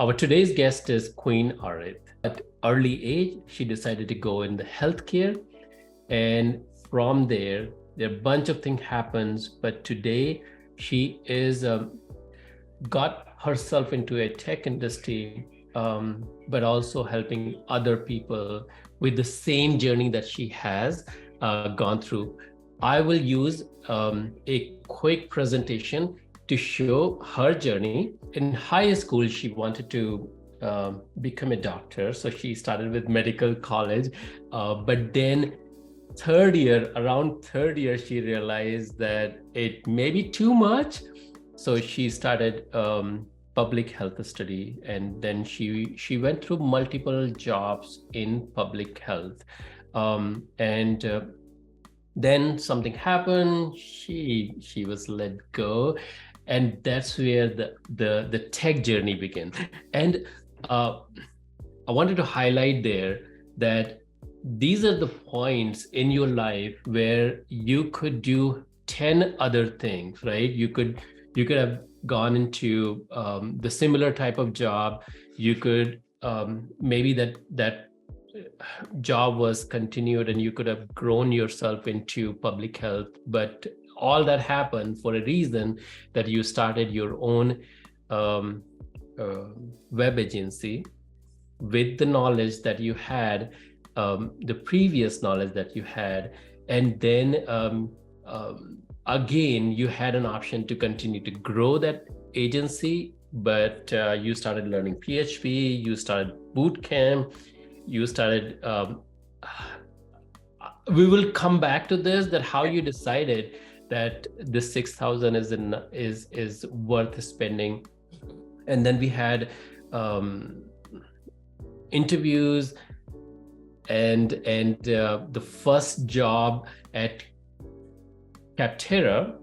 Our today's guest is Queen Arit. At early age, she decided to go in the healthcare, and from there, a bunch of things happens. But today, she is got herself into a tech industry, but also helping other people with the same journey that she has gone through. I will use a quick presentation to show her journey. In high school, she wanted to become a doctor. So she started with medical college, but then around third year, she realized that it may be too much. So she started public health study, and then she went through multiple jobs in public health, and then something happened. She was let go, and that's where the tech journey began. And I wanted to highlight there that these are the points in your life where you could do 10 other things, right? You could have gone into the similar type of job. You could maybe that job was continued and you could have grown yourself into public health, but all that happened for a reason, that you started your own um, web agency with the knowledge that you had, the previous knowledge that you had, and then again you had an option to continue to grow that agency, but you started learning PHP, you started boot camp, you started we will come back to this, that how you decided that the 6,000 is worth spending. And then we had interviews and the first job at Capterra,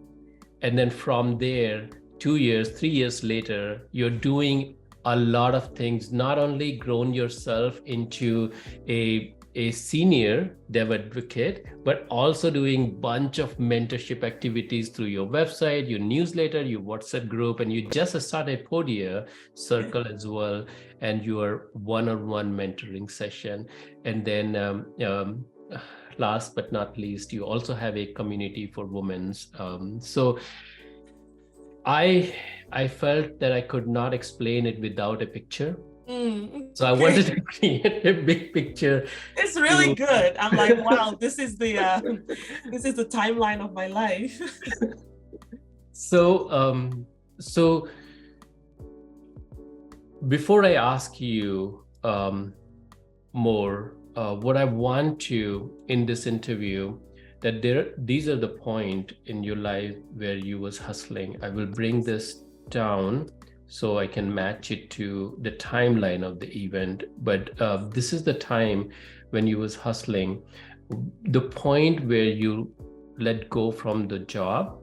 and then from there 2 years 3 years later, you're doing a lot of things, not only grown yourself into a senior dev advocate, but also doing bunch of mentorship activities through your website, your newsletter, your WhatsApp group, and you just started Podia Circle as well, and your one-on-one mentoring session. And then last but not least, you also have a community for women. So I felt that I could not explain it without a picture. So I wanted to create a big picture. It's really good. I'm like, wow, this is the timeline of my life. So before I ask you more, what I want to in this interview, that these are the point in your life where you was hustling. I will bring this down so I can match it to the timeline of the event. But this is the time when you was hustling, the point where you let go from the job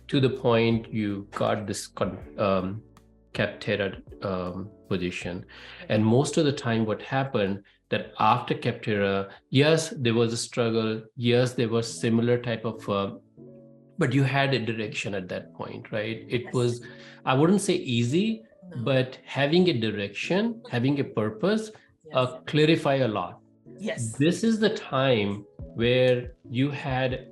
to the point you got this Capterra position. And most of the time what happened, that after Capterra, yes, there was a struggle. Yes, there was similar type of, but you had a direction at that point, right? It was, I wouldn't say easy, but having a direction, having a purpose, clarify a lot. Yes. This is the time where you had,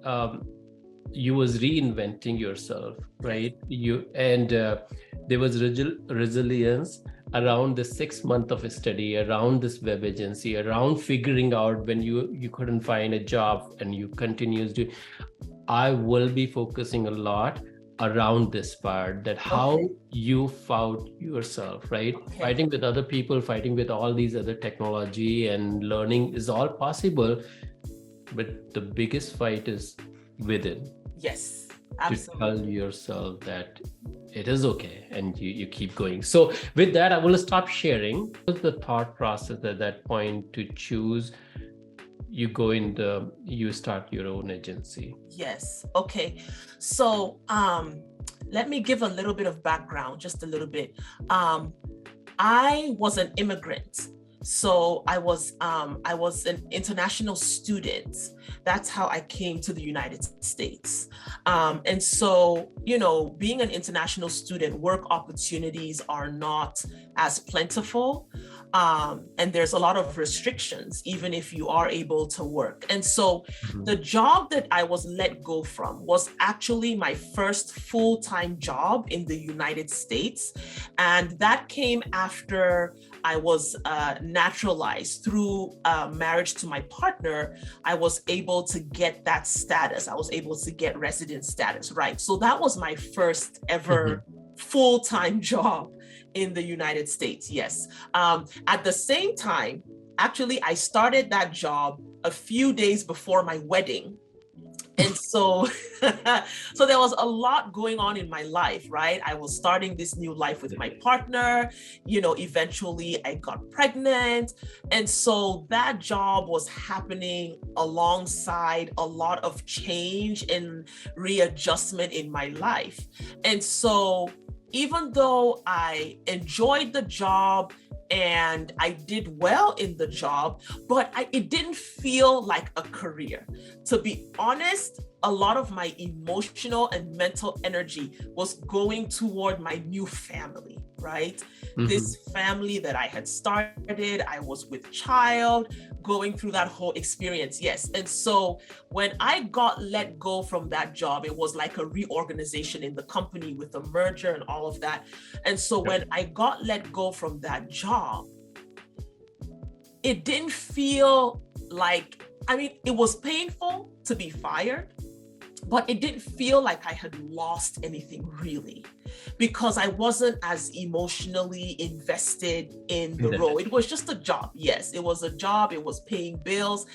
you was reinventing yourself, right? There was resilience around the 6 months of study, around this web agency, around figuring out when you couldn't find a job and you continues to. I will be focusing a lot around this part, that how you found yourself, right? Fighting with other people, fighting with all these other technology and learning is all possible, but the biggest fight is within. Yes, absolutely. To tell yourself that it is okay, and you keep going. So with that, I will stop sharing. What's the thought process at that point to choose, you start your own agency? Yes. Okay. So let me give a little bit of background, just a little bit. I was an immigrant. So I was an international student. That's how I came to the United States. And so, being an international student, work opportunities are not as plentiful. And there's a lot of restrictions, even if you are able to work. And so the job that I was let go from was actually my first full-time job in the United States. And that came after I was naturalized through marriage to my partner. I was able to get that status. I was able to get resident status, right? So that was my first ever full-time job in the United States, yes. At the same time, actually, I started that job a few days before my wedding. And so, so there was a lot going on in my life, right? I was starting this new life with my partner, eventually I got pregnant. And so that job was happening alongside a lot of change and readjustment in my life. And so even though I enjoyed the job and I did well in the job, but it didn't feel like a career. To be honest, a lot of my emotional and mental energy was going toward my new family, right? This family that I had started, I was with child, going through that whole experience, yes. And so when I got let go from that job, it was like a reorganization in the company with a merger and all of that. And so when I got let go from that job, it didn't feel like, it was painful to be fired, but it didn't feel like I had lost anything really, because I wasn't as emotionally invested in the role. It was just a job. Yes, it was a job. It was paying bills.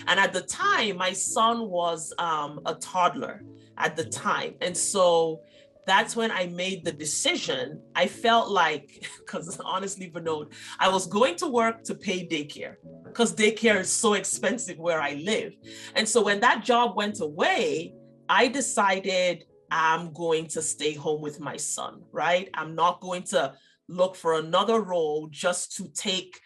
And at the time, my son was a toddler at the time. And so that's when I made the decision. I felt like, because honestly, Vinod, I was going to work to pay daycare, because daycare is so expensive where I live. And so when that job went away, I decided I'm going to stay home with my son, right? I'm not going to look for another role just to take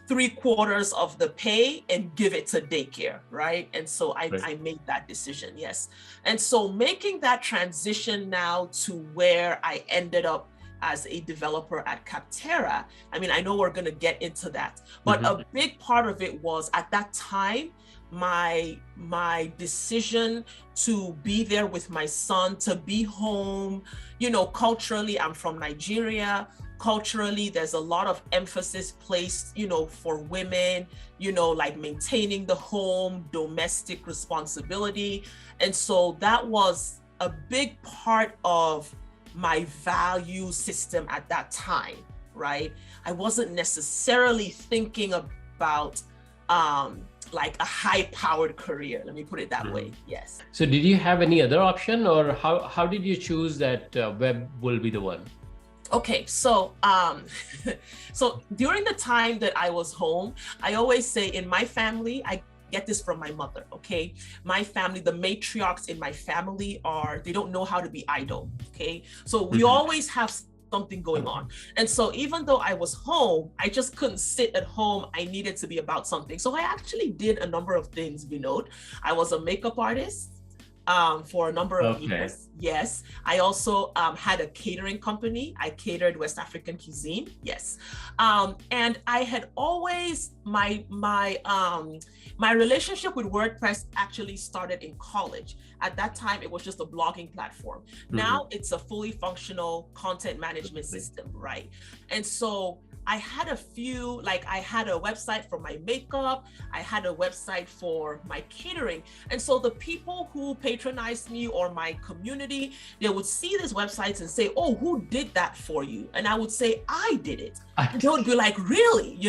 3/4 of the pay and give it to daycare, right? And so I made that decision, yes. And so making that transition now to where I ended up as a developer at Capterra, I know we're going to get into that, but a big part of it was at that time, my decision to be there with my son, to be home. Culturally, I'm from Nigeria. Culturally, there's a lot of emphasis placed, for women, like maintaining the home, domestic responsibility. And so that was a big part of my value system at that time, right? I wasn't necessarily thinking about like a high-powered career. Let me put it that way. Yes. So did you have any other option, or how did you choose that web will be the one? Okay, so so during the time that I was home, I always say in my family, I get this from my mother, okay? My family, the matriarchs in my family they don't know how to be idle, okay? So we always have something going on. And so even though I was home, I just couldn't sit at home. I needed to be about something. So I actually did a number of things, I was a makeup artist for a number of years. Yes. I also had a catering company. I catered West African cuisine. Yes. And I had always, my relationship with WordPress actually started in college. At that time, it was just a blogging platform. Now it's a fully functional content management system, right? And so I had a few, I had a website for my makeup, I had a website for my catering. And so the people who patronized me or my community, they would see these websites and say, oh, who did that for you? And I would say, I did it. And they would be like, really,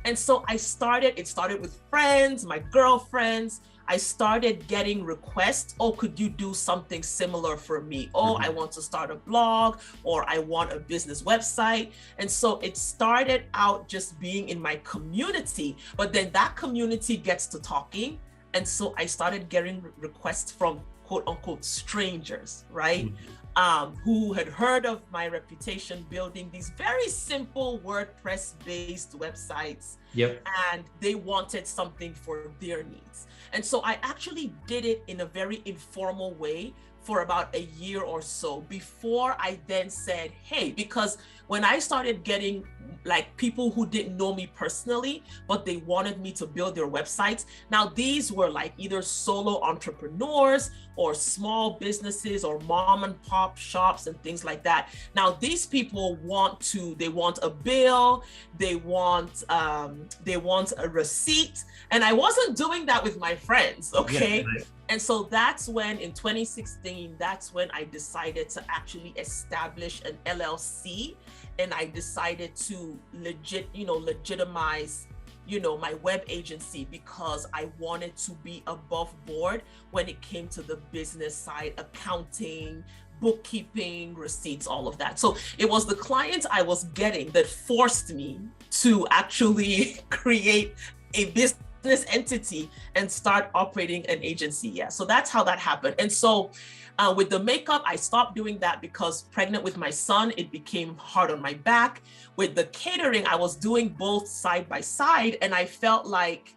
And so it started with friends, my girlfriends. I started getting requests, oh, could you do something similar for me? Oh, I want to start a blog, or I want a business website. And so it started out just being in my community, but then that community gets to talking. And so I started getting requests from quote unquote strangers, right? who had heard of my reputation building these very simple WordPress-based websites. Yep. And they wanted something for their needs. And so I actually did it in a very informal way for about a year or so before I then said, hey, because when I started getting like people who didn't know me personally, but they wanted me to build their websites. Now, these were like either solo entrepreneurs or small businesses or mom and pop shops and things like that. Now, these people they want a bill, they want a receipt. And I wasn't doing that with my friends, okay? Yeah, right. And so that's when in 2016, that's when I decided to actually establish an LLC, and I decided to legitimize, my web agency, because I wanted to be above board when it came to the business side, accounting, bookkeeping, receipts, all of that. So it was the clients I was getting that forced me to actually create a business entity and start operating an agency. Yeah, so that's how that happened. And so with the makeup, I stopped doing that because pregnant with my son, it became hard on my back. With the catering, I was doing both side by side, and I felt like,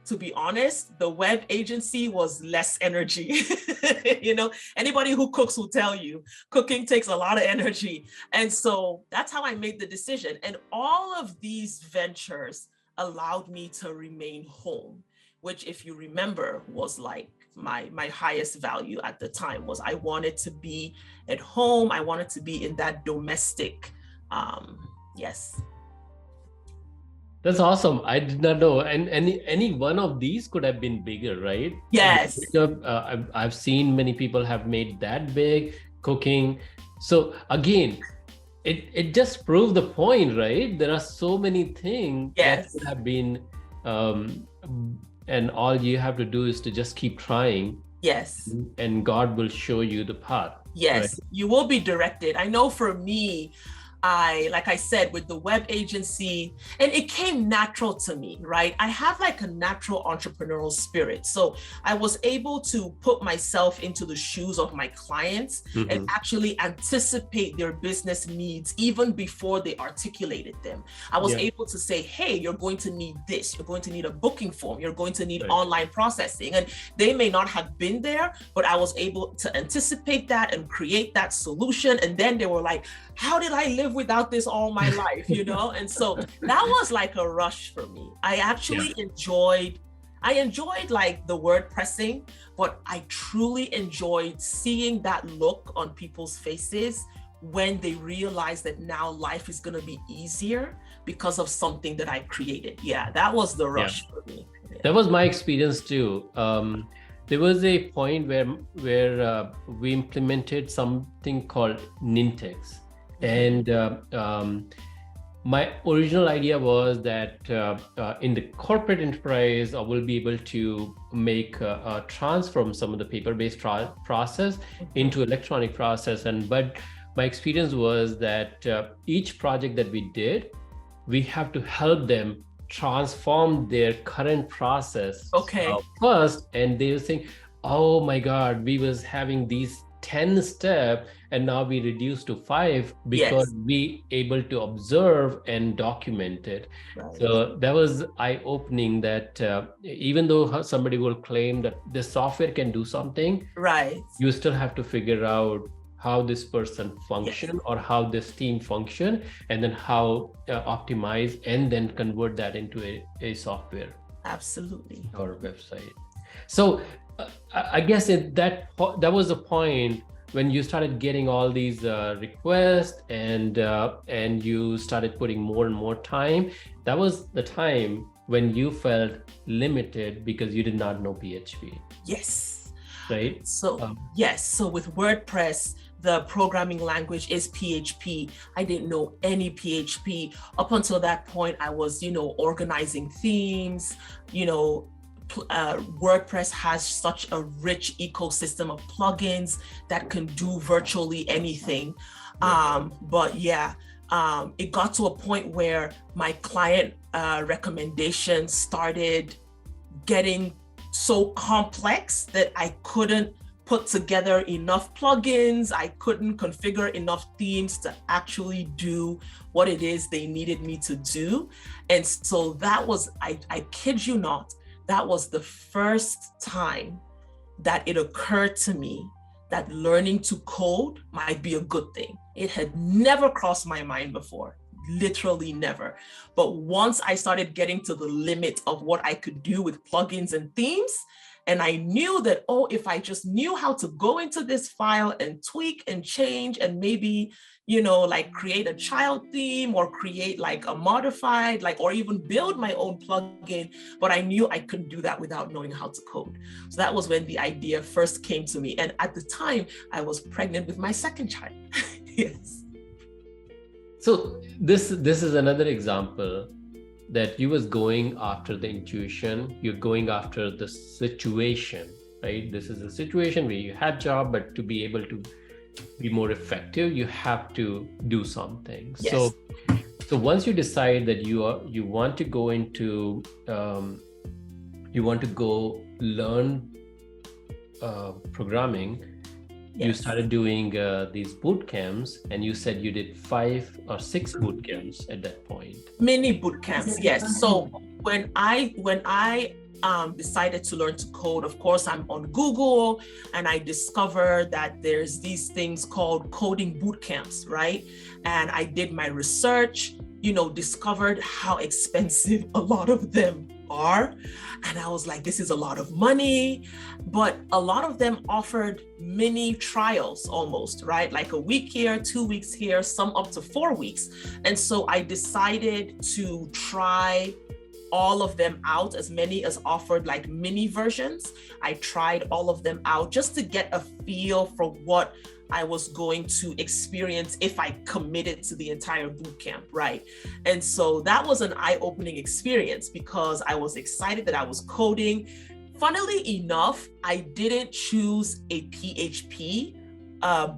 to be honest, the web agency was less energy. Anybody who cooks will tell you cooking takes a lot of energy. And so that's how I made the decision. And all of these ventures allowed me to remain home, which, if you remember, was like my highest value at the time. Was I wanted to be at home. I wanted to be in that domestic, yes. That's awesome. I did not know. And any one of these could have been bigger, right? Yes. I've seen many people have made that big cooking. So again, it just proved the point, right? There are so many things that could have been, and all you have to do is to just keep trying. Yes. And God will show you the path. Yes, right? You will be directed. I know for me, like I said, with the web agency, and it came natural to me, right? I have like a natural entrepreneurial spirit. So I was able to put myself into the shoes of my clients and actually anticipate their business needs even before they articulated them. I was able to say, hey, you're going to need this. You're going to need a booking form. You're going to need online processing. And they may not have been there, but I was able to anticipate that and create that solution. And then they were like, how did I live without this all my life, And so that was like a rush for me. I actually enjoyed like the word pressing, but I truly enjoyed seeing that look on people's faces when they realize that now life is going to be easier because of something that I created. Yeah, that was the rush for me. Yeah. That was my experience too. There was a point where we implemented something called Nintex. And my original idea was that in the corporate enterprise, I will be able to make transform some of the paper-based process into electronic process. But my experience was that each project that we did, we have to help them transform their current process first. And they were saying, oh my God, we was having these 10 steps and now we reduced to 5 because we able to observe and document it. Right. So that was eye-opening that even though somebody will claim that the software can do something, right, you still have to figure out how this person function or how this team function, and then how optimize and then convert that into a software. Absolutely. Or a website. So I guess that was the point when you started getting all these requests and you started putting more and more time. That was the time when you felt limited because you did not know PHP. Yes. Right. So yes. So with WordPress, the programming language is PHP. I didn't know any PHP. Up until that point, I was, organizing themes, WordPress has such a rich ecosystem of plugins that can do virtually anything. But it got to a point where my client recommendations started getting so complex that I couldn't put together enough plugins. I couldn't configure enough themes to actually do what it is they needed me to do. And so that was, I kid you not, that was the first time that it occurred to me that learning to code might be a good thing. It had never crossed my mind before, literally never. But once I started getting to the limit of what I could do with plugins and themes, and I knew that, oh, if I just knew how to go into this file and tweak and change and maybe, like create a child theme or create like a modified, or even build my own plugin, but I knew I couldn't do that without knowing how to code. So that was when the idea first came to me. And at the time, I was pregnant with my second child. Yes. So this is another example that you was going after the intuition, you're going after the situation, right? This is a situation where you had job, but to be able to be more effective, you have to do something. Yes. So once you decide that you want to go into, you want to go learn programming, you started doing these boot camps, and you said you did 5 or 6 boot camps at that point. Mini boot camps, yes. So when I decided to learn to code, of course, I'm on Google, and I discovered that there's these things called coding boot camps, right? And I did my research, discovered how expensive a lot of them are. And I was like, this is a lot of money, but a lot of them offered mini trials almost, right? Like a week here, 2 weeks here, some up to 4 weeks. And so I decided to try all of them out, as many as offered like mini versions. I tried all of them out just to get a feel for what I was going to experience if I committed to the entire boot camp, right? And so that was an eye-opening experience because I was excited that I was coding. Funnily enough, I didn't choose a PHP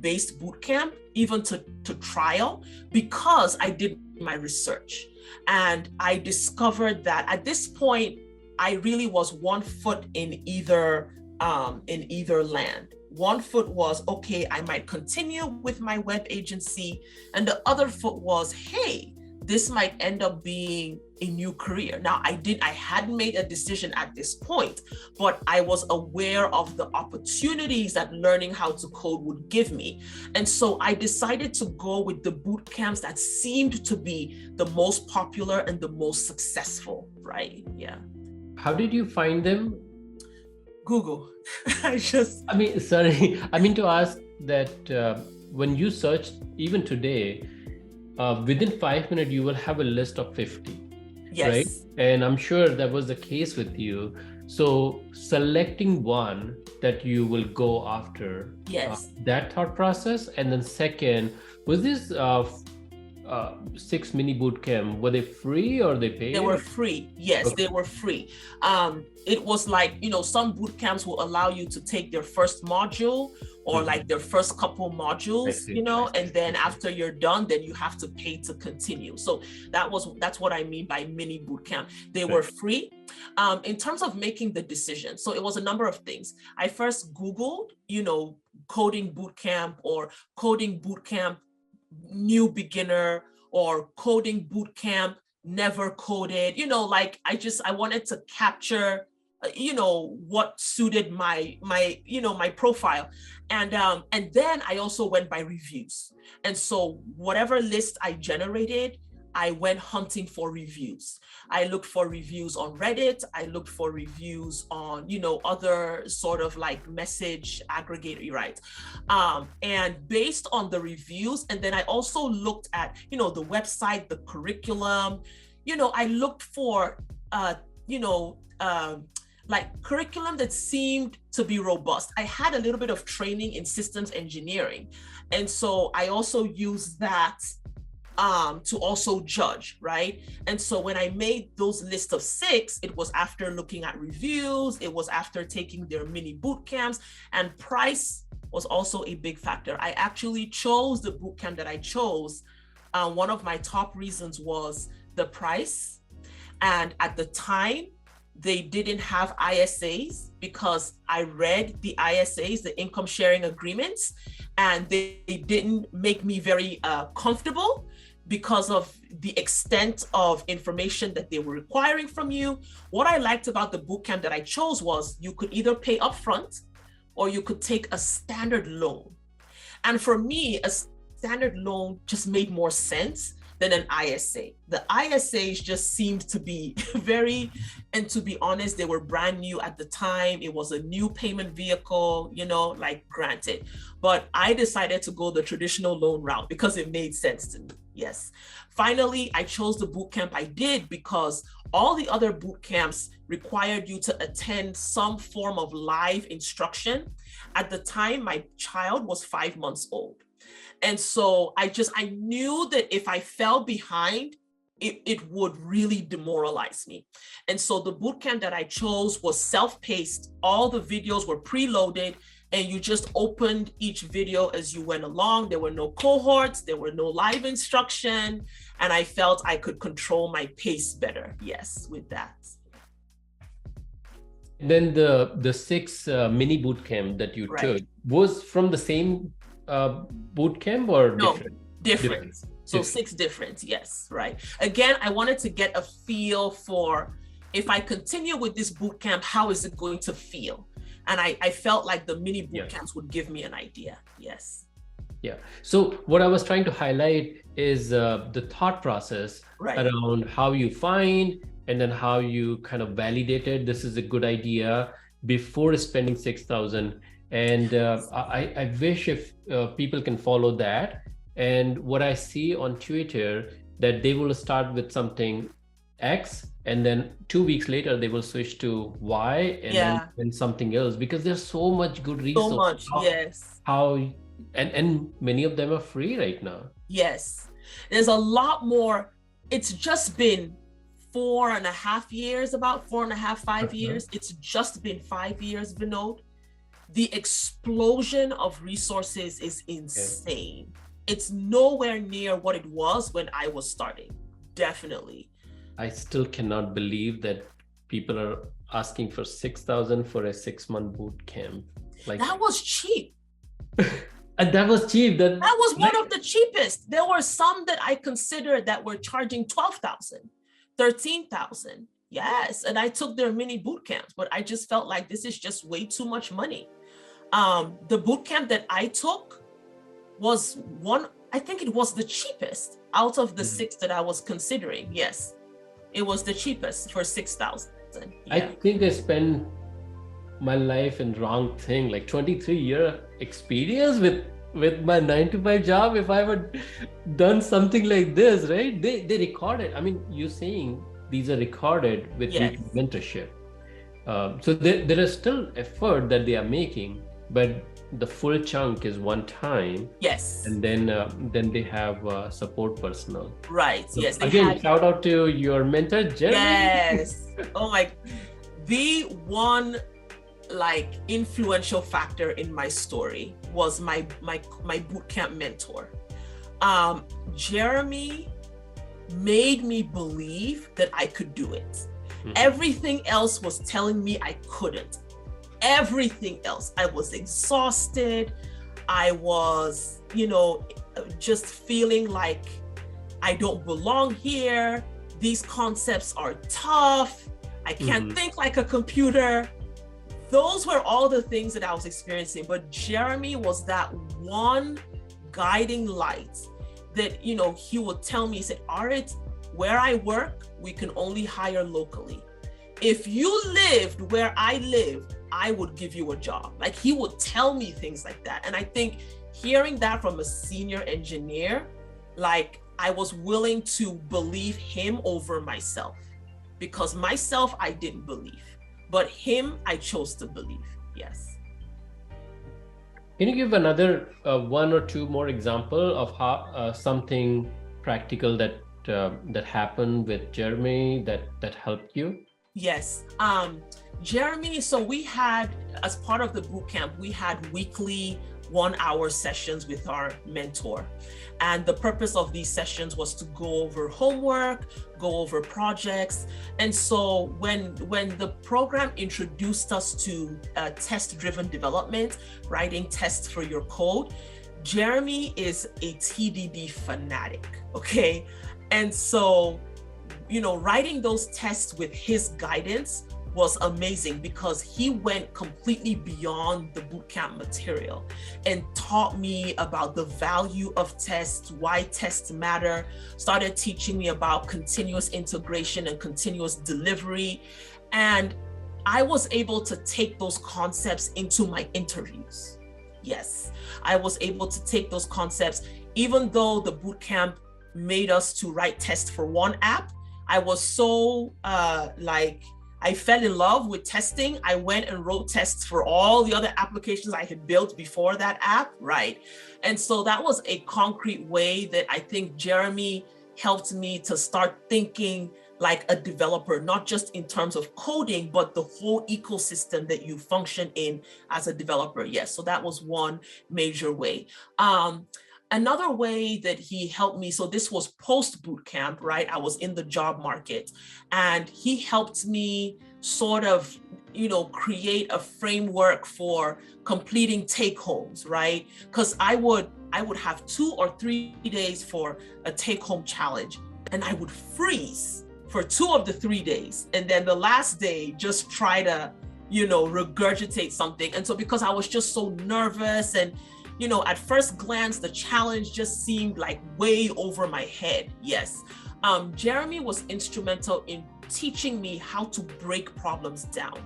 based boot camp even to trial because I did my research. And I discovered that at this point, I really was one foot in either land. One foot was, okay, I might continue with my web agency. And the other foot was, hey, this might end up being a new career. Now, I hadn't made a decision at this point, but I was aware of the opportunities that learning how to code would give me. And so I decided to go with the boot camps that seemed to be the most popular and the most successful, right? Yeah. How did you find them? Google. I mean to ask that when you search, even today, within 5 minutes, you will have a list of 50. Yes. Right? And I'm sure that was the case with you. So selecting one that you will go after, yes, that thought process. And then second, was this 6 mini boot camp, were they free or they paid? They were free. Yes, okay. They were free. It was like, some boot camps will allow you to take their first module or like their first couple modules, and then after you're done, then you have to pay to continue. So that's what I mean by mini boot camp. They were free. In terms of making the decision, so it was a number of things. I first Googled, coding boot camp or coding boot camp new beginner or coding boot camp never coded, I wanted to capture what suited my profile. And then I also went by reviews. And so whatever list I generated, I went hunting for reviews. I looked for reviews on Reddit. I looked for reviews on, other sort of like message aggregator, right? And based on the reviews, and then I also looked at, the website, the curriculum, I looked for, like curriculum that seemed to be robust. I had a little bit of training in systems engineering. And so I also used that to also judge, right? And so when I made those list of 6, it was after looking at reviews, it was after taking their mini boot camps, and price was also a big factor. I actually chose the boot camp that I chose. One of my top reasons was the price. And at the time, they didn't have ISAs, because I read the ISAs, the income sharing agreements, and they didn't make me very comfortable because of the extent of information that they were requiring from you. What I liked about the bootcamp that I chose was you could either pay upfront or you could take a standard loan. And for me, a standard loan just made more sense than an ISA. The ISAs just seemed to be very, and to be honest, they were brand new at the time. It was a new payment vehicle, you know, like granted. But I decided to go the traditional loan route because it made sense to me. Yes. Finally, I chose the bootcamp I did because all the other boot camps required you to attend some form of live instruction. At the time, my child was 5 months old. And so I knew that if I fell behind, it would really demoralize me. And so the bootcamp that I chose was self-paced. All the videos were preloaded, and you just opened each video as you went along. There were no cohorts, there were no live instruction, and I felt I could control my pace better. Yes, with that. Then the 6 mini bootcamp that you took was from the same boot camp or no, different? Different. So different. 6 different, yes, right. Again, I wanted to get a feel for, if I continue with this boot camp, how is it going to feel? And I felt like the mini boot camps would give me an idea. Yes. Yeah. So what I was trying to highlight is the thought process around how you find and then how you kind of validated this is a good idea before spending 6,000. And I wish if people can follow that. And what I see on Twitter, that they will start with something X, and then 2 weeks later they will switch to Y, and then something else, because there's so much good resource. So much, yes. And many of them are free right now. Yes, there's a lot more. It's just been 4.5 years, about 4.5, 5 years. It's just been 5 years, Vinod. The explosion of resources is insane. It's nowhere near what it was when I was starting. Definitely. I still cannot believe that people are asking for 6,000 for a 6-month boot camp. Like, that was cheap. And that was cheap. That was one of the cheapest. There were some that I considered that were charging 12,000, 13,000. Yes, and I took their mini boot camps, but I just felt like this is just way too much money. The boot camp that I took was I think it was the cheapest out of the 6 that I was considering. Yes, it was the cheapest for 6,000. Yeah. I think I spent my life in wrong thing, like 23-year experience with my 9-to-5 job. If I would done something like this, right? They recorded. I mean, you're saying these are recorded with mentorship. So there is still effort that they are making, but the full chunk is one time. Yes. And then they have support personnel. Right. So yes. Again, shout out to your mentor, Jeremy. Yes. Oh my, the one like influential factor in my story was my bootcamp mentor. Jeremy made me believe that I could do it. Everything else was telling me I couldn't. Everything else. I was exhausted. I was, just feeling like I don't belong here. These concepts are tough. I can't think like a computer. Those were all the things that I was experiencing. But Jeremy was that one guiding light that, he would tell me, he said, Arit, where I work, we can only hire locally. If you lived where I lived, I would give you a job. Like, he would tell me things like that. And I think hearing that from a senior engineer, like, I was willing to believe him over myself, because myself, I didn't believe, but him, I chose to believe. Yes. Can you give another 1 or 2 more example of how something practical that happened with Jeremy that helped you? Yes. Jeremy, so we had, as part of the bootcamp, we had weekly 1-hour sessions with our mentor. And the purpose of these sessions was to go over homework, go over projects. And so when the program introduced us to test-driven development, writing tests for your code, Jeremy is a TDD fanatic, okay? And so, writing those tests with his guidance was amazing because he went completely beyond the bootcamp material and taught me about the value of tests, why tests matter, started teaching me about continuous integration and continuous delivery. And I was able to take those concepts into my interviews. Yes, I was able to take those concepts, even though the bootcamp made us to write tests for one app. I was so I fell in love with testing. I went and wrote tests for all the other applications I had built before that app, right? And so that was a concrete way that I think Jeremy helped me to start thinking like a developer, not just in terms of coding, but the whole ecosystem that you function in as a developer. Yes, so that was one major way. Another way that he helped me, so this was post bootcamp, right? I was in the job market, and he helped me sort of, create a framework for completing take homes, right? Because I would have 2 or 3 days for a take home challenge, and I would freeze for 2 of the 3 days. And then the last day, just try to, regurgitate something. And so because I was just so nervous and, at first glance, the challenge just seemed like way over my head. Yes. Jeremy was instrumental in teaching me how to break problems down.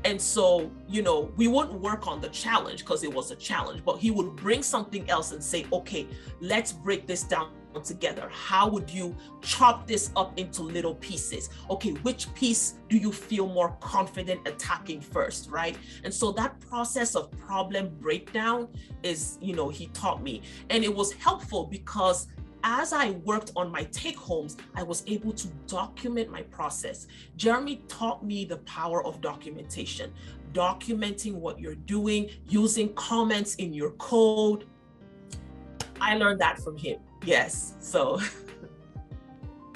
And so, we wouldn't work on the challenge because it was a challenge, but he would bring something else and say, okay, let's break this down together. How would you chop this up into little pieces? Okay, which piece do you feel more confident attacking first, right? And so that process of problem breakdown is, he taught me. And it was helpful because as I worked on my take homes, I was able to document my process. Jeremy taught me the power of documentation, documenting what you're doing, using comments in your code. I learned that from him. Yes. So.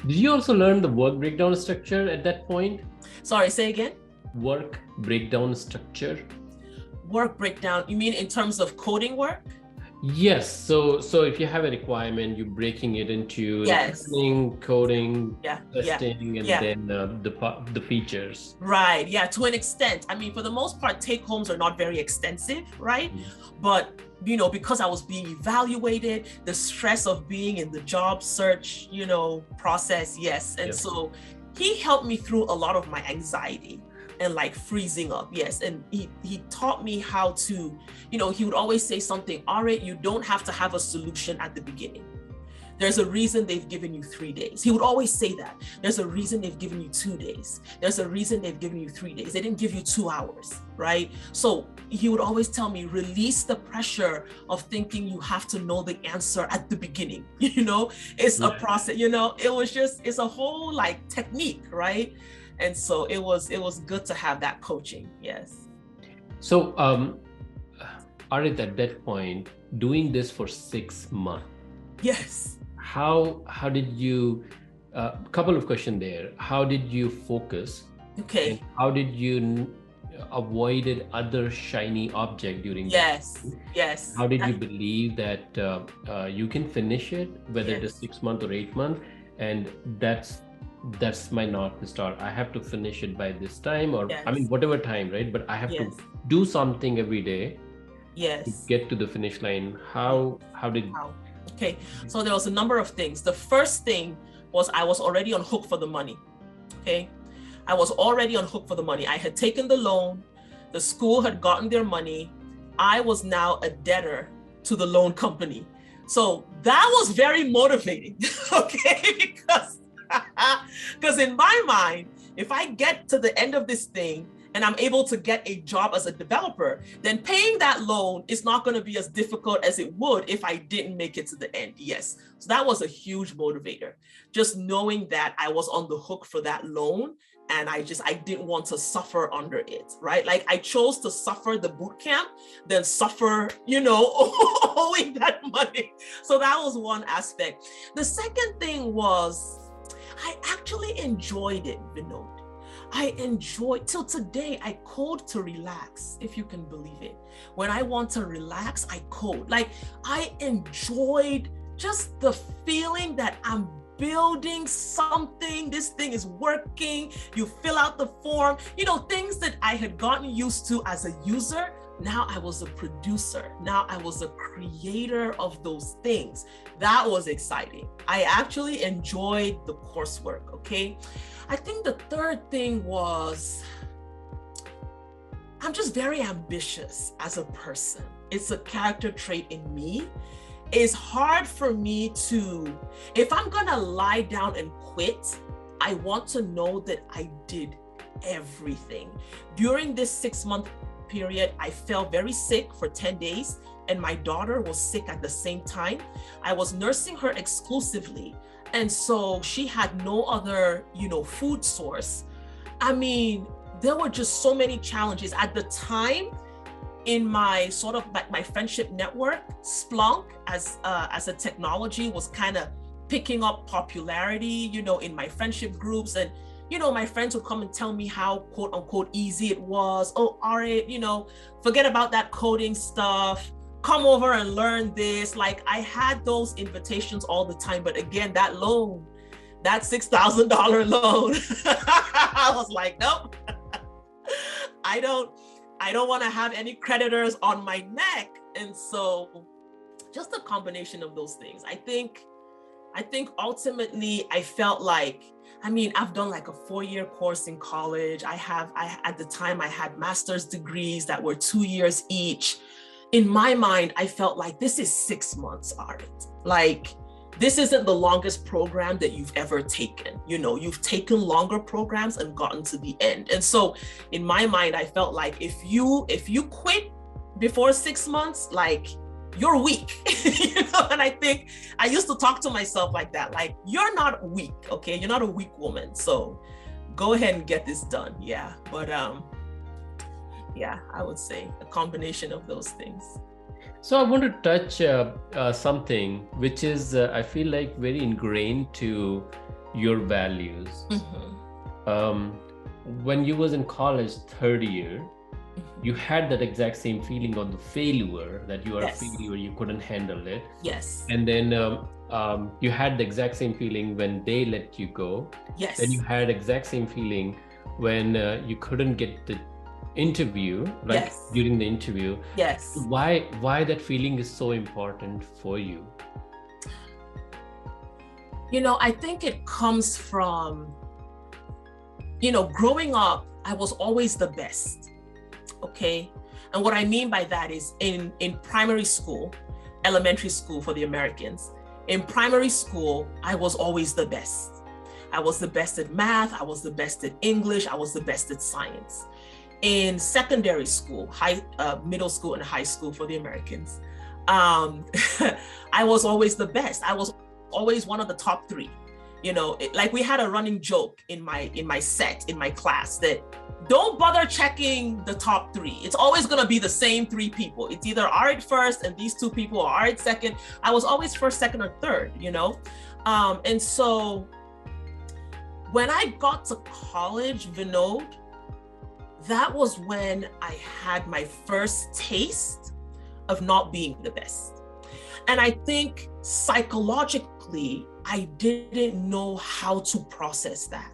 Did you also learn the work breakdown structure at that point? Sorry, say again? Work breakdown structure. Work breakdown, you mean in terms of coding work? Yes. So if you have a requirement, you're breaking it into listening, coding, testing, and then the features. Right. Yeah. To an extent. I mean, for the most part, take homes are not very extensive, right? But because I was being evaluated, the stress of being in the job search, process. Yes. And so he helped me through a lot of my anxiety and like freezing up. Yes. And he taught me how to, he would always say something, Arit, you don't have to have a solution at the beginning. There's a reason they've given you 3 days. He would always say that. There's a reason they've given you 2 days. There's a reason they've given you 3 days. They didn't give you 2 hours, right? So he would always tell me, release the pressure of thinking you have to know the answer at the beginning. It's a process, it's a whole like technique, right? And so it was good to have that coaching. Yes. So Arit, at that point, doing this for 6 months. Yes. How did you, couple of questions there. How did you focus? Okay. And how did you avoided other shiny object during Yes. How did you believe that you can finish it, whether it is 6 months or 8 months? And that's my North Star. I have to finish it by this time, or I mean, whatever time, right? But I have to do something every day to get to the finish line. How did... Okay, so there was a number of things. The first thing was I was already on hook for the money, okay? I was already on hook for the money. I had taken the loan, the school had gotten their money. I was now a debtor to the loan company. So that was very motivating, okay? Because in my mind, if I get to the end of this thing and I'm able to get a job as a developer, then paying that loan is not going to be as difficult as it would if I didn't make it to the end. Yes. So that was a huge motivator. Just knowing that I was on the hook for that loan, and I didn't want to suffer under it, right? Like I chose to suffer the boot camp than suffer, owing that money. So that was one aspect. The second thing was I actually enjoyed it, Vinod. Till today, I code to relax, if you can believe it. When I want to relax, I code. Like I enjoyed just the feeling that I'm building something, this thing is working, you fill out the form, things that I had gotten used to as a user. Now I was a producer. Now I was a creator of those things. That was exciting. I actually enjoyed the coursework, okay? I think the third thing was, I'm just very ambitious as a person. It's a character trait in me. It's hard for me to, if I'm gonna lie down and quit, I want to know that I did everything. During this 6-month period, I fell very sick for 10 days, and my daughter was sick at the same time. I was nursing her exclusively. And so she had no other, food source. I mean, there were just so many challenges at the time. In my sort of like my friendship network, Splunk as a technology was kind of picking up popularity, in my friendship groups. And, my friends would come and tell me how quote unquote easy it was. Oh, Arit, forget about that coding stuff. Come over and learn this. Like I had those invitations all the time. But again, that loan, that $6,000 loan, I was like, nope, I don't want to have any creditors on my neck. And so just a combination of those things. I think ultimately I felt like, I've done like a 4-year course in college. At the time I had master's degrees that were 2 years each. In my mind, I felt like this is 6 months, Arit. Like this isn't the longest program that you've ever taken. You've taken longer programs and gotten to the end. And so in my mind, I felt like if you quit before 6 months, like you're weak. And I think I used to talk to myself like that, like you're not weak, okay? You're not a weak woman. So go ahead and get this done. Yeah. But yeah, I would say a combination of those things. So I want to touch something which is, I feel like, very ingrained to your values. Mm-hmm. When you was in college, third year, you had that exact same feeling on the failure, that you are a failure, you couldn't handle it. Yes. And then you had the exact same feeling when they let you go. Yes. Then you had exact same feeling when you couldn't get the interview, right? Yes. During the interview. Yes. Why that feeling is so important for you? I think it comes from, growing up, I was always the best. Okay. And what I mean by that is in primary school, elementary school for the Americans, in primary school, I was always the best. I was the best at math. I was the best at English. I was the best at science. In secondary school, middle school and high school for the Americans, I was always the best. I was always one of the top 3. Like we had a running joke in my class that don't bother checking the top 3. It's always going to be the same 3 people. It's either Arit first and these 2 people are Arit second. I was always first, second, or third, And so when I got to college, Vinod, that was when I had my first taste of not being the best. And I think psychologically, I didn't know how to process that.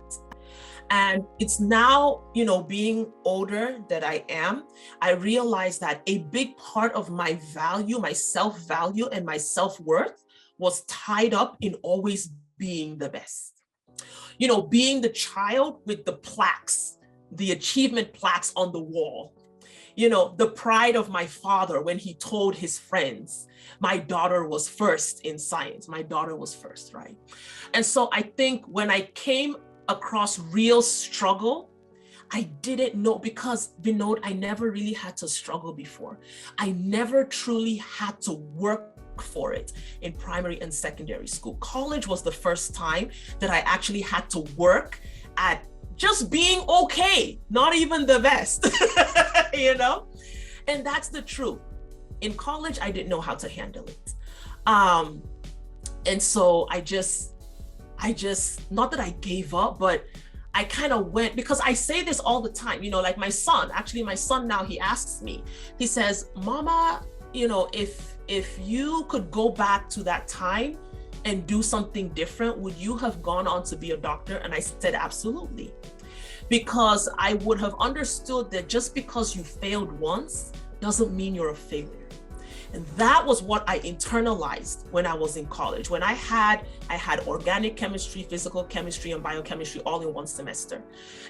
And it's now, being older that I am, I realize that a big part of my value, my self-value and my self-worth was tied up in always being the best. Being the child with the plaques, the achievement plaques on the wall, the pride of my father when he told his friends, my daughter was first in science, my daughter was first, right? And so I think when I came across real struggle, I didn't know, because Vinod, I never really had to struggle before. I never truly had to work for it in primary and secondary school. College was the first time that I actually had to work at just being okay, not even the best, you know? And that's the truth. In college, I didn't know how to handle it. And so I just, not that I gave up, but I kind of went, because I say this all the time, you know, like my son now, he asks me, he says, Mama, you know, if you could go back to that time and do something different, would you have gone on to be a doctor? And I said, absolutely. Because I would have understood that just because you failed once doesn't mean you're a failure. And that was what I internalized when I was in college. When I had organic chemistry, physical chemistry, and biochemistry all in one semester.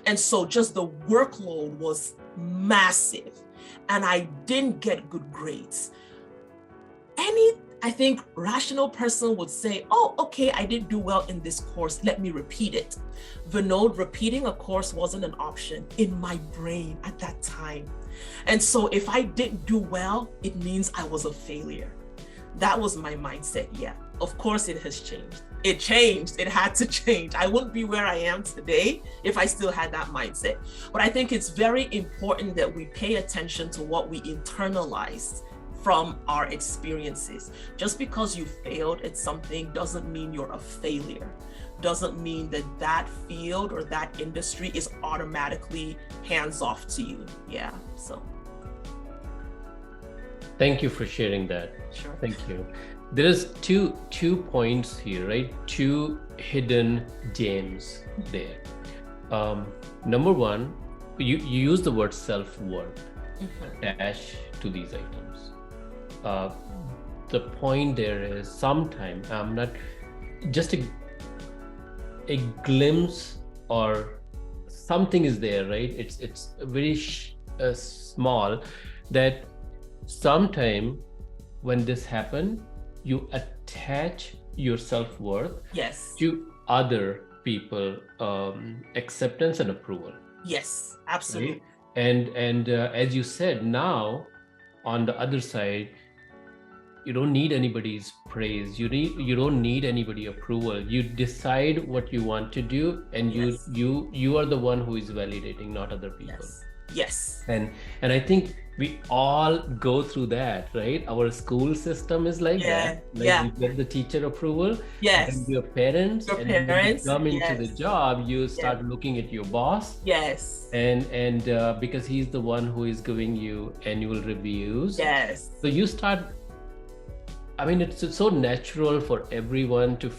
And so just the workload was massive, and I didn't get good grades. I think rational person would say, oh, okay, I didn't do well in this course, let me repeat it. Vinod, repeating a course wasn't an option in my brain at that time. And so if I didn't do well, it means I was a failure. That was my mindset. Yeah, of course it has changed. It changed, it had to change. I wouldn't be where I am today if I still had that mindset. But I think it's very important that we pay attention to what we internalize from our experiences. Just because you failed at something doesn't mean you're a failure. Doesn't mean that that field or that industry is automatically hands off to you. Yeah, so. Thank you for sharing that. Sure. Thank you. There's two points here, right? Two hidden gems there. Number one, you use the word self-worth attached to these items. The point there is sometimes I'm not just a glimpse or something is there, right? It's very small that sometime when this happen, you attach your self-worth to other people acceptance and approval. Yes, absolutely. Right? And as you said, now on the other side, you don't need anybody's praise. You don't need anybody approval. You decide what you want to do, and you are the one who is validating, not other people. Yes. And I think we all go through that, right? Our school system is like that. Like you get the teacher approval. Yes. And your parents. When you come into the job, you start looking at your boss. Yes. And because he's the one who is giving you annual reviews. Yes. So you start. I mean, it's so natural for everyone to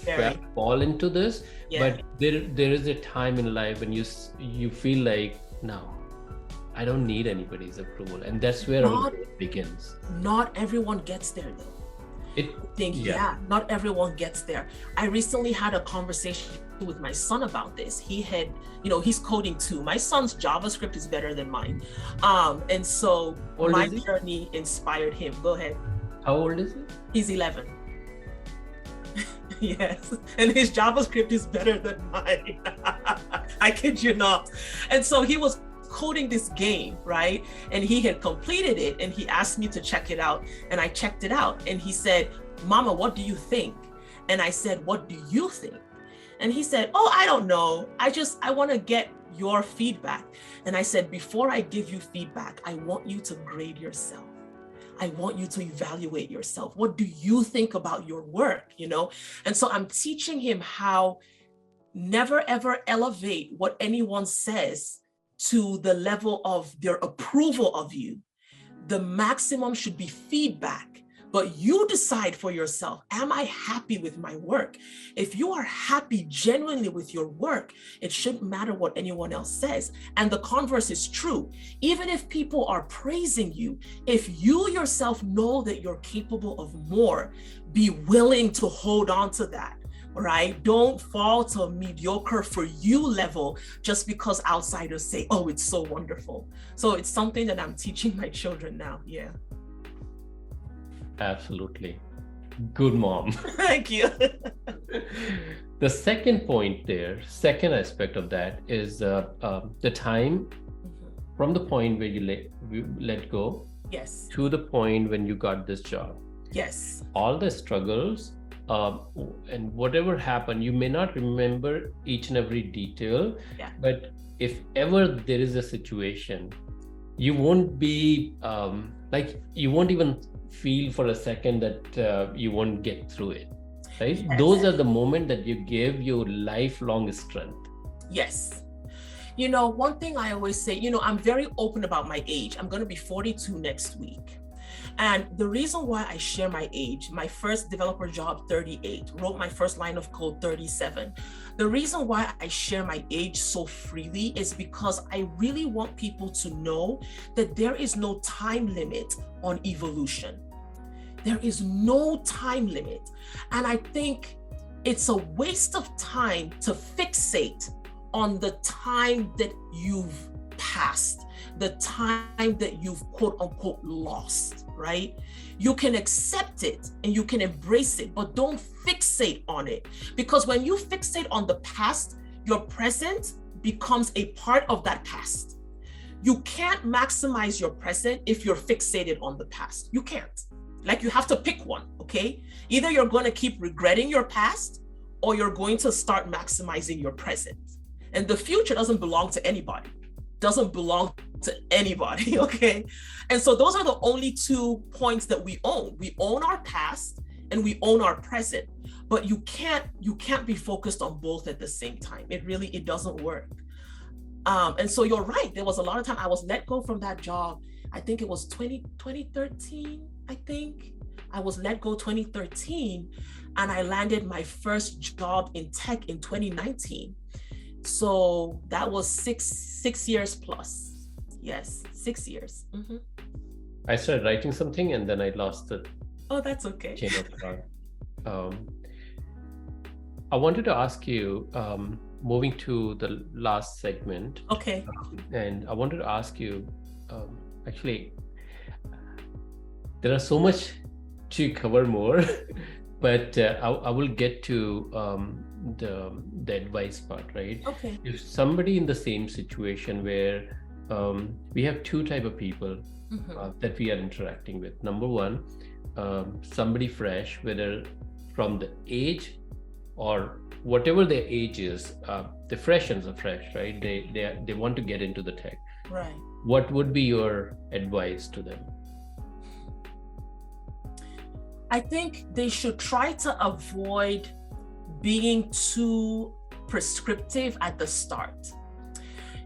fall into this, but there is a time in life when you feel like, no, I don't need anybody's approval, and that's where our growth begins. Not everyone gets there, though. Not everyone gets there. I recently had a conversation with my son about this. He had, he's coding too. My son's JavaScript is better than mine, and so my journey inspired him. Go ahead. How old is he? He's 11. Yes, and his JavaScript is better than mine. I kid you not. And so he was coding this game, right? And he had completed it, and he asked me to check it out, and I checked it out, and he said, Mama, what do you think? And I said, what do you think? And he said, oh, I don't know. I want to get your feedback. And I said, before I give you feedback, I want you to grade yourself. I want you to evaluate yourself. What do you think about your work, And so I'm teaching him how never ever elevate what anyone says to the level of their approval of you. The maximum should be feedback, but you decide for yourself, am I happy with my work? If you are happy genuinely with your work, it shouldn't matter what anyone else says. And the converse is true. Even if people are praising you, if you yourself know that you're capable of more, be willing to hold on to that, right? Don't fall to a mediocre for you level just because outsiders say, oh, it's so wonderful. So it's something that I'm teaching my children now. Yeah. Absolutely. Good mom. Thank you. The second point there, second aspect of that is the time from the point where you let go Yes. to the point when you got this job. Yes. All the struggles and whatever happened, you may not remember each and every detail, Yeah. but if ever there is a situation, you won't be you won't even feel for a second that you won't get through it, right? Yes. Those are the moments that you give your lifelong strength. Yes. You know, one thing I always say, you know, I'm very open about my age. I'm going to be 42 next week. And the reason why I share my age, my first developer job, 38, wrote my first line of code, 37. The reason why I share my age so freely is because I really want people to know that there is no time limit on evolution. There is no time limit. And I think it's a waste of time to fixate on the time that you've passed, the time that you've quote unquote lost, right? You can accept it and you can embrace it, but don't fixate on it. Because when you fixate on the past, your present becomes a part of that past. You can't maximize your present if you're fixated on the past. You can't. Like, you have to pick one, okay? Either you're going to keep regretting your past or you're going to start maximizing your present. And the future doesn't belong to anybody. Doesn't belong to anybody, okay? And so those are the only 2 points that we own. We own our past and we own our present. But you can't be focused on both at the same time. It doesn't work. And so you're right. There was a lot of time I was let go from that job. I think it was 2013, I think. I was let go 2013, and I landed my first job in tech in 2019. So that was six years plus. Yes, 6 years. Mm-hmm. I started writing something and then I lost the Oh, that's okay. chain of thought. I wanted to ask you, moving to the last segment. Okay. And I wanted to ask you, actually, there are so much to cover more, but I will get to the advice part, right? Okay. If somebody in the same situation where we have 2 type of people that we are interacting with. Number one, somebody fresh, whether from the age or whatever their age is, the freshens are fresh, right? They want to get into the tech. Right. What would be your advice to them? I think they should try to avoid being too prescriptive at the start.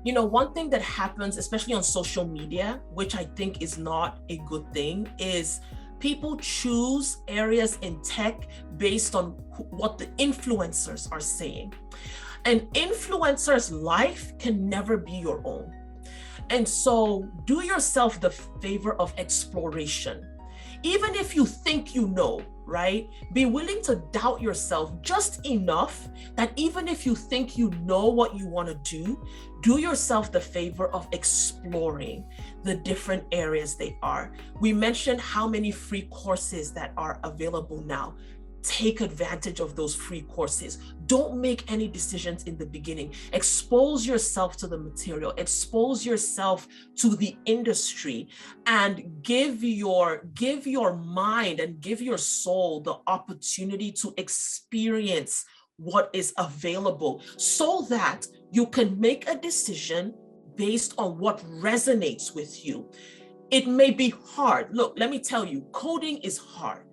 You know, one thing that happens, especially on social media, which I think is not a good thing, is people choose areas in tech based on what the influencers are saying. An influencer's life can never be your own. And so do yourself the favor of exploration. Even if you think you know, right? Be willing to doubt yourself just enough that even if you think you know what you want to do yourself the favor of exploring the different areas they are. We mentioned how many free courses that are available now. Take advantage of those free courses. Don't make any decisions in the beginning. Expose yourself to the material, expose yourself to the industry, and give your mind and give your soul the opportunity to experience what is available so that you can make a decision based on what resonates with you. It may be hard. Look, let me tell you, coding is hard.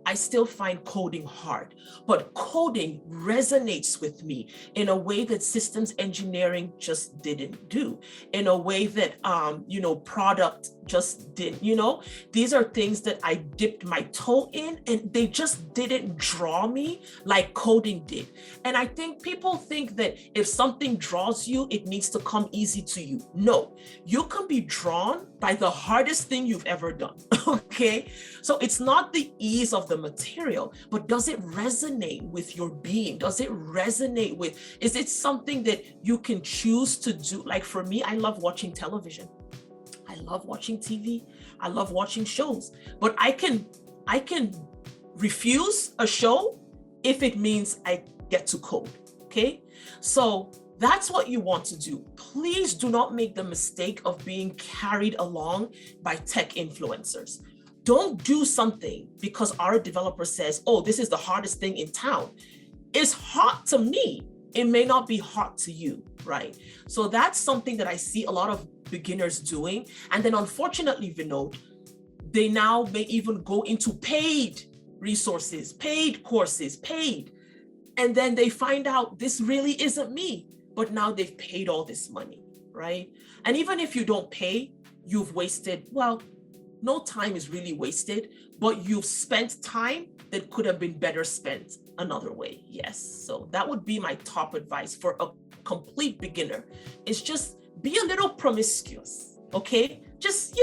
I still find coding hard, but coding resonates with me in a way that systems engineering just didn't do, in a way that, product just didn't, these are things that I dipped my toe in and they just didn't draw me like coding did. And I think people think that if something draws you, it needs to come easy to you. No, you can be drawn by the hardest thing you've ever done, okay? So it's not the ease of the material, but does it resonate with your being? Does it resonate with, is it something that you can choose to do? Like for me, I love watching television. I love watching TV. I love watching shows, but I can refuse a show if it means I get to code, okay? So That's what you want to do. Please do not make the mistake of being carried along by tech influencers. Don't do something because our developer says, oh, this is the hardest thing in town. It's hard to me. It may not be hard to you, right? So that's something that I see a lot of beginners doing. And then unfortunately, Vinod, they now may even go into paid resources, paid courses, paid. And then they find out this really isn't me, but now they've paid all this money, right? And even if you don't pay, you've wasted, well, no time is really wasted, but you've spent time that could have been better spent another way. Yes. So that would be my top advice for a complete beginner, is just be a little promiscuous. Okay. Just,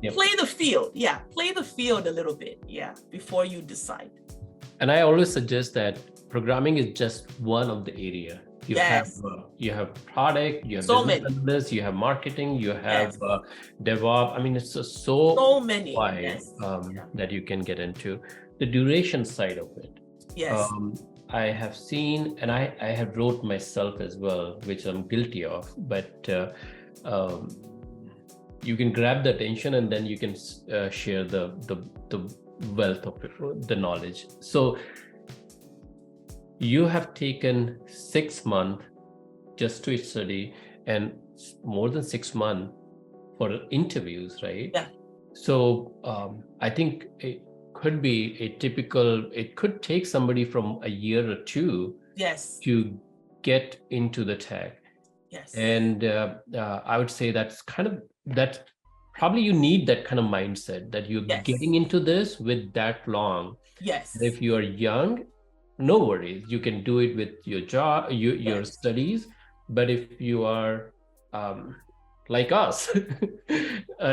Yep. play the field. Yeah. Play the field a little bit. Yeah. Before you decide. And I always suggest that programming is just one of the area. Yes. You have product, you have So business many. analyst, you have marketing, you have Yes. DevOps. I mean, it's just so many. wide Yes. that you can get into. The duration side of it. Yes. I have seen, and I have wrote myself as well, which I'm guilty of, but you can grab the attention and then you can share the wealth of the knowledge. So you have taken 6 months just to study and more than 6 months for interviews, right? Yeah. So I think it could be it could take somebody from a year or two Yes. to get into the tech. Yes. And I would say that's probably you need that kind of mindset that you're Yes. getting into this with that long. Yes. If you are young, no worries, you can do it with your job, your studies. But if you are like us,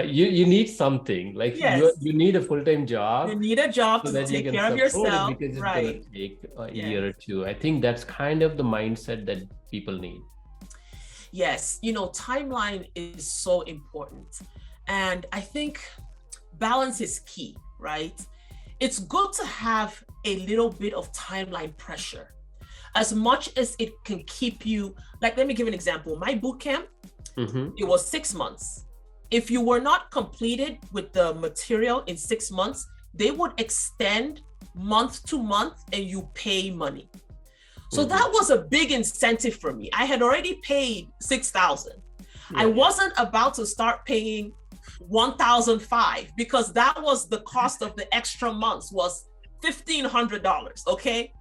you need something like Yes. you need a full-time job. You need a job so to that you take can care of support yourself. it, because it's Right. going to take a Yes. year or two. I think that's kind of the mindset that people need. Yes, timeline is so important. And I think balance is key, right? It's good to have a little bit of timeline pressure, as much as it can keep you, like, let me give an example. My boot camp, it was 6 months. If you were not completed with the material in 6 months, they would extend month to month and you pay money. So that was a big incentive for me. I had already paid $6,000. Yeah. I wasn't about to start paying $1,500 because that was the cost of the extra months, was $1,500. Okay.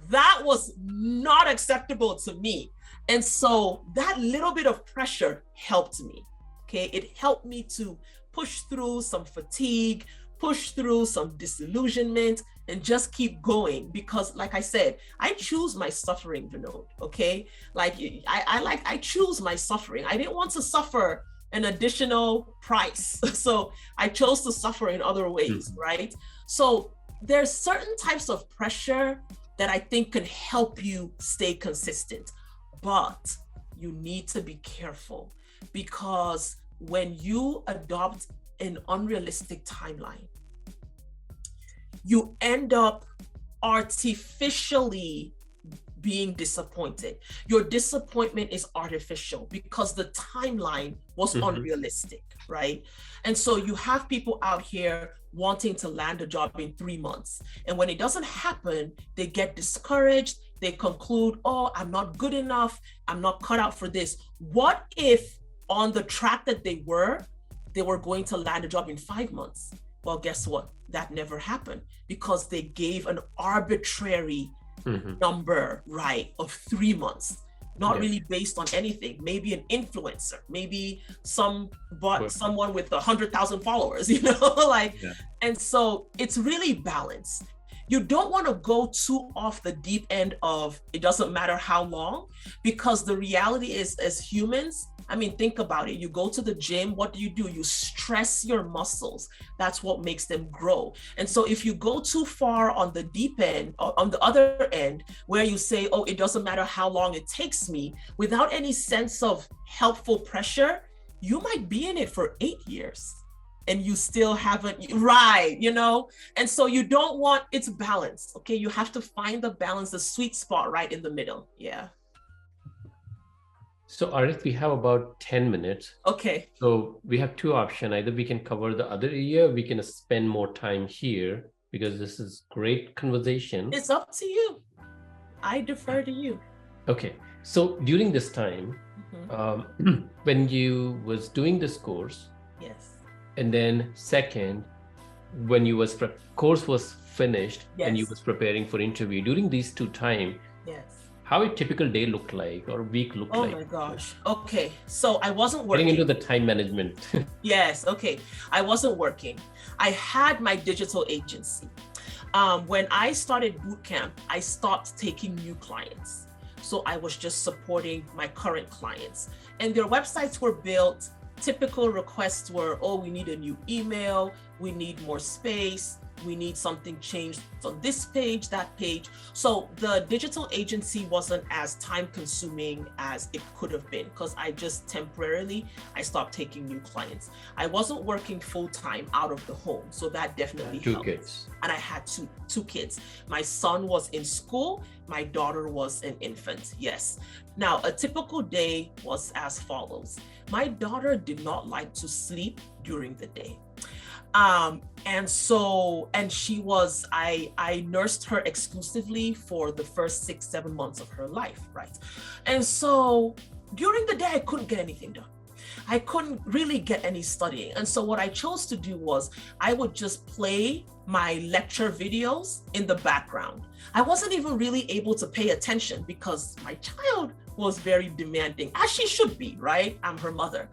That was not acceptable to me. And so that little bit of pressure helped me. Okay. It helped me to push through some fatigue, push through some disillusionment, and just keep going. Because like I said, I choose my suffering, Vinod. Okay. Like I choose my suffering. I didn't want to suffer an additional price. So I chose to suffer in other ways, right? So there's certain types of pressure that I think can help you stay consistent, but you need to be careful, because when you adopt an unrealistic timeline, you end up artificially being disappointed. Your disappointment is artificial because the timeline was unrealistic, right? And so you have people out here wanting to land a job in 3 months. And when it doesn't happen, they get discouraged. They conclude, oh, I'm not good enough. I'm not cut out for this. What if on the track that they were going to land a job in 5 months? Well, guess what? That never happened because they gave an arbitrary number, right, of 3 months, not really based on anything. Maybe an influencer, maybe someone with 100,000 followers, and so it's really balanced. You don't want to go too off the deep end of it doesn't matter how long, because the reality is, as humans, I mean, think about it. You go to the gym, what do? You stress your muscles. That's what makes them grow. And so if you go too far on the deep end, or on the other end, where you say, oh, it doesn't matter how long it takes me, without any sense of helpful pressure, you might be in it for 8 years and you still haven't, right, And so you don't want, it's balance, okay? You have to find the balance, the sweet spot right in the middle, yeah. So Arif, we have about 10 minutes. Okay. So we have two options. Either we can cover the other area, we can spend more time here because this is great conversation. It's up to you. I defer to you. Okay. So during this time, when you was doing this course, Yes. and then second, when you was course was finished and you Yes. was preparing for interview, during these two time, Yes. how a typical day looked like or week looked Oh like? my gosh. Okay. So I wasn't working. Getting into the time management. Yes. Okay. I wasn't working. I had my digital agency. When I started boot camp, I stopped taking new clients. So I was just supporting my current clients, and their websites were built. Typical requests were, oh, we need a new email, we need more space, we need something changed on this page, that page. So the digital agency wasn't as time consuming as it could have been, because I just temporarily, I stopped taking new clients. I wasn't working full time out of the home. So that definitely Two helped. kids. And I had two kids. My son was in school, my daughter was an infant. Yes. Now, a typical day was as follows. My daughter did not like to sleep during the day. And she was, I nursed her exclusively for the first 6-7 months of her life, right? And so during the day, I couldn't get anything done. I couldn't really get any studying. And so what I chose to do was I would just play my lecture videos in the background. I wasn't even really able to pay attention because my child was very demanding, as she should be, right? I'm her mother.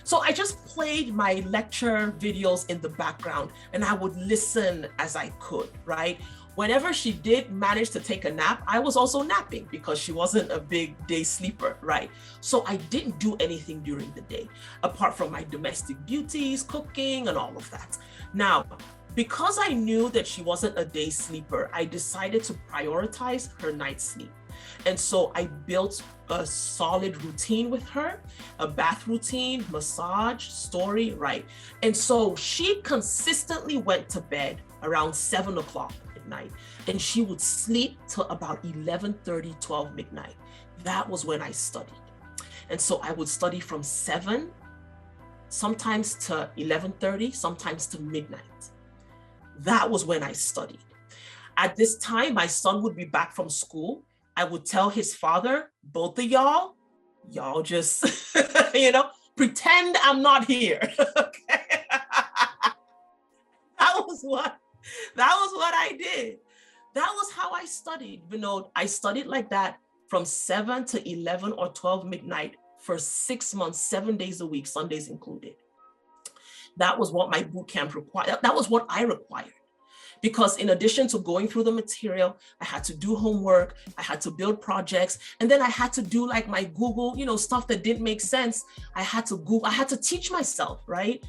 So I just played my lecture videos in the background and I would listen as I could, right? Whenever she did manage to take a nap, I was also napping because she wasn't a big day sleeper, right? So I didn't do anything during the day, apart from my domestic duties, cooking, and all of that. Now, because I knew that she wasn't a day sleeper, I decided to prioritize her night sleep. And so I built a solid routine with her, a bath routine, massage, story, right? And so she consistently went to bed around 7 o'clock at night, and she would sleep till about 11:30, 12 midnight. That was when I studied. And so I would study from 7, sometimes to 11:30, sometimes to midnight. That was when I studied. At this time, my son would be back from school. I would tell his father, both of y'all just, pretend I'm not here. Okay. That was what I did. That was how I studied. I studied like that from 7 to 11 or 12 midnight for 6 months, 7 days a week, Sundays included. That was what my boot camp required. That was what I required. Because in addition to going through the material, I had to do homework, I had to build projects, and then I had to do like my Google, stuff that didn't make sense. I had to Google, I had to teach myself, right?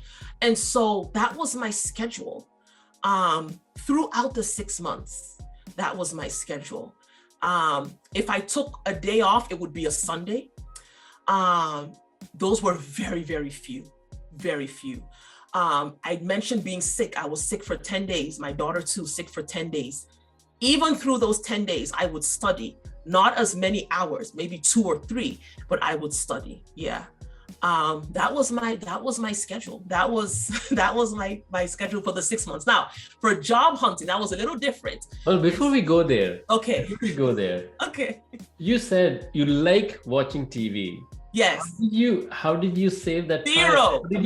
And so that was my schedule. Throughout the 6 months, that was my schedule. If I took a day off, it would be a Sunday. Those were very, very few, very few. I mentioned being sick. I was sick for 10 days. My daughter too, sick for 10 days. Even through those 10 days, I would study, not as many hours, maybe 2 or 3, but I would study. Yeah. That was my schedule. That was my schedule for the 6 months. Now, for job hunting, that was a little different. Well, before we go there. Okay. Before we go there. Okay. You said you like watching TV. Yes. How did you save that Zero. time?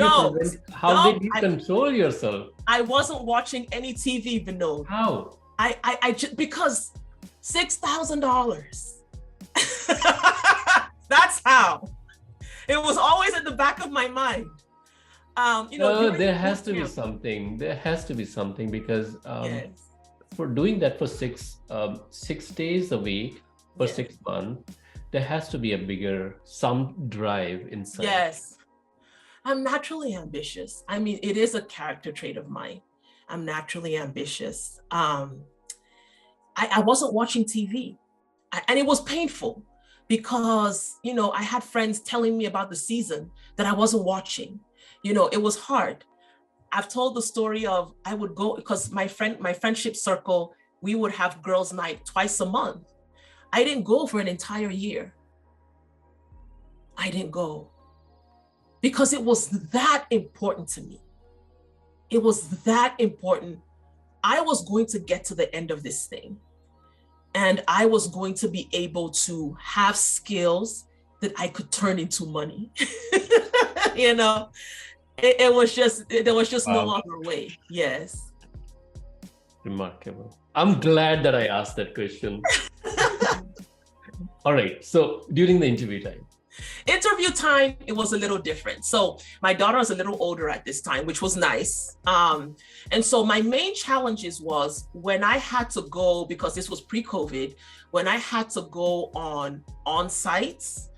How did you control yourself? I wasn't watching any TV, Vinod. How? I just, because $6,000. That's how. It was always at the back of my mind. There has to be something. There has to be something because yes. For doing that for 6 days a week for Yes. 6 months, there has to be some drive inside. Yes. I'm naturally ambitious. I mean, it is a character trait of mine. I'm naturally ambitious. I wasn't watching TV, and it was painful because, I had friends telling me about the season that I wasn't watching. It was hard. I've told the story of I would go because my friendship circle, we would have girls' night twice a month. I didn't go for an entire year. I didn't go because it was that important to me. It was that important. I was going to get to the end of this thing, and I was going to be able to have skills that I could turn into money. You know, it was just, there was just no other way. Yes. Remarkable. I'm glad that I asked that question. All right. So during the interview time, it was a little different. So my daughter was a little older at this time, which was nice. And so my main challenges was when I had to go, because this was pre-COVID, when I had to go on sites,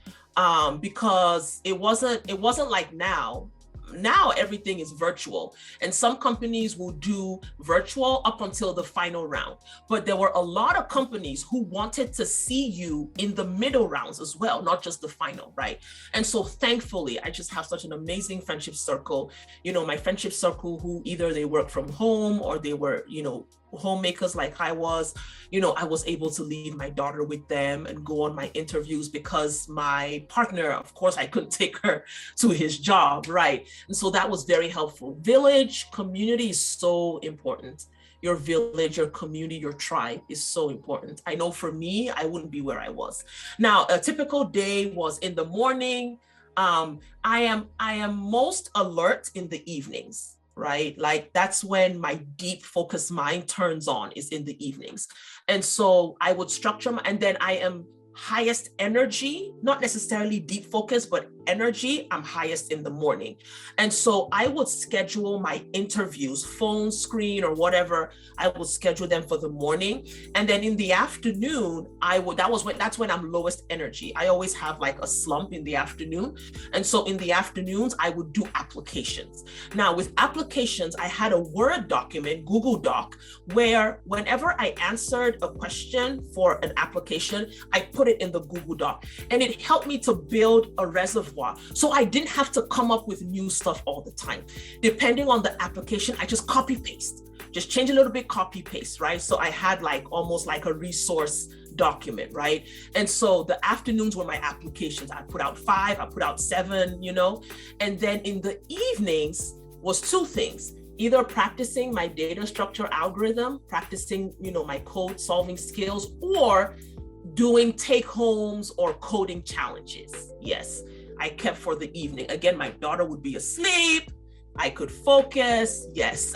because it wasn't like now. Now everything is virtual, and some companies will do virtual up until the final round. But there were a lot of companies who wanted to see you in the middle rounds as well, not just the final, right? And so thankfully, I just have such an amazing friendship circle. You know, my friendship circle who either they work from home or they were, you know, homemakers like I was. You know, I was able to leave my daughter with them and go on my interviews because my partner, of course, I couldn't take her to his job, right? And so that was very helpful. Village, community is so important. Your village, your community, your tribe is so important. I know for me, I wouldn't be where I was. Now, a typical day was in the morning. I am most alert in the evenings, right? Like that's when my deep focused mind turns on, is in the evenings. And so I would structure and then I am highest energy, not necessarily deep focus, but energy, I'm highest in the morning. And so I would schedule my interviews, phone screen or whatever, I would schedule them for the morning. And then in the afternoon, that's when I'm lowest energy. I always have like a slump in the afternoon. And so in the afternoons, I would do applications. Now with applications, I had a Word document, Google Doc, where whenever I answered a question for an application, I put it in the Google Doc, and it helped me to build a reservoir. So I didn't have to come up with new stuff all the time. Depending on the application, I just copy paste, just change a little bit, copy paste, right? So I had like almost like a resource document, right? And so the afternoons were my applications. I put out 5, I put out 7, you know, and then in the evenings was 2 things. Either practicing my data structure algorithm, practicing, you know, my code solving skills, or doing take homes or coding challenges. Yes, I kept for the evening. Again, my daughter would be asleep. I could focus. Yes.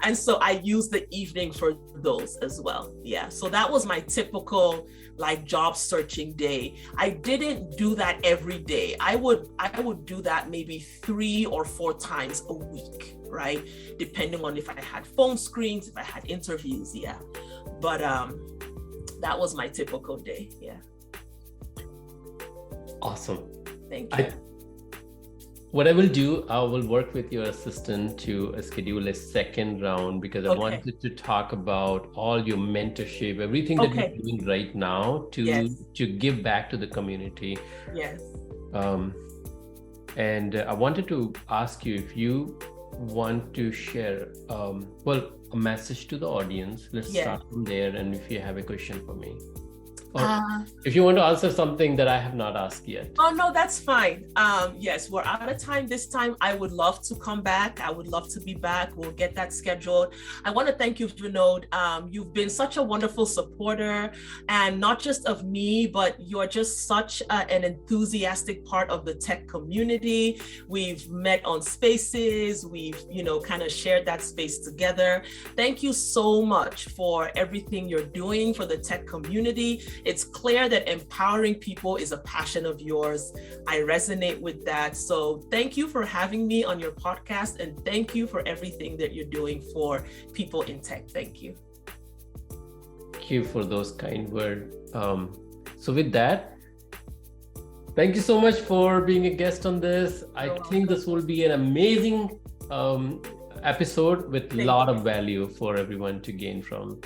and so I used the evening for those as well. Yeah. So that was my typical like job searching day. I didn't do that every day. I would do that maybe 3 or 4 times a week, right? Depending on if I had phone screens, if I had interviews. Yeah. But, that was my typical day. Yeah. Awesome. Thank you. What I will do, I will work with your assistant to schedule a second round, because I wanted to talk about all your mentorship, everything that you're doing right now to give back to the community. Yes. And I wanted to ask you if you want to share, a message to the audience. Let's start from there. And if you have a question for me, or if you want to answer something that I have not asked yet. Oh, no, that's fine. Yes, we're out of time this time. I would love to come back. I would love to be back. We'll get that scheduled. I want to thank you, Vinod. You've been such a wonderful supporter, and not just of me, but you're just such an enthusiastic part of the tech community. We've met on spaces. We've, kind of shared that space together. Thank you so much for everything you're doing for the tech community. It's clear that empowering people is a passion of yours. I resonate with that. So thank you for having me on your podcast, and thank you for everything that you're doing for people in tech. Thank you. Thank you for those kind words. So with that, thank you so much for being a guest on this. I think this will be an amazing episode with a lot of value for everyone to gain from.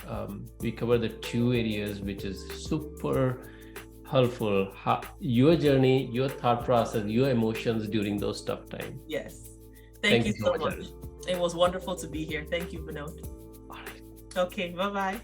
We cover the 2 areas, which is super helpful. Your journey, your thought process, your emotions during those tough times. Yes. Thank you so much. It was wonderful to be here. Thank you, Vinod. All right. Okay, bye-bye.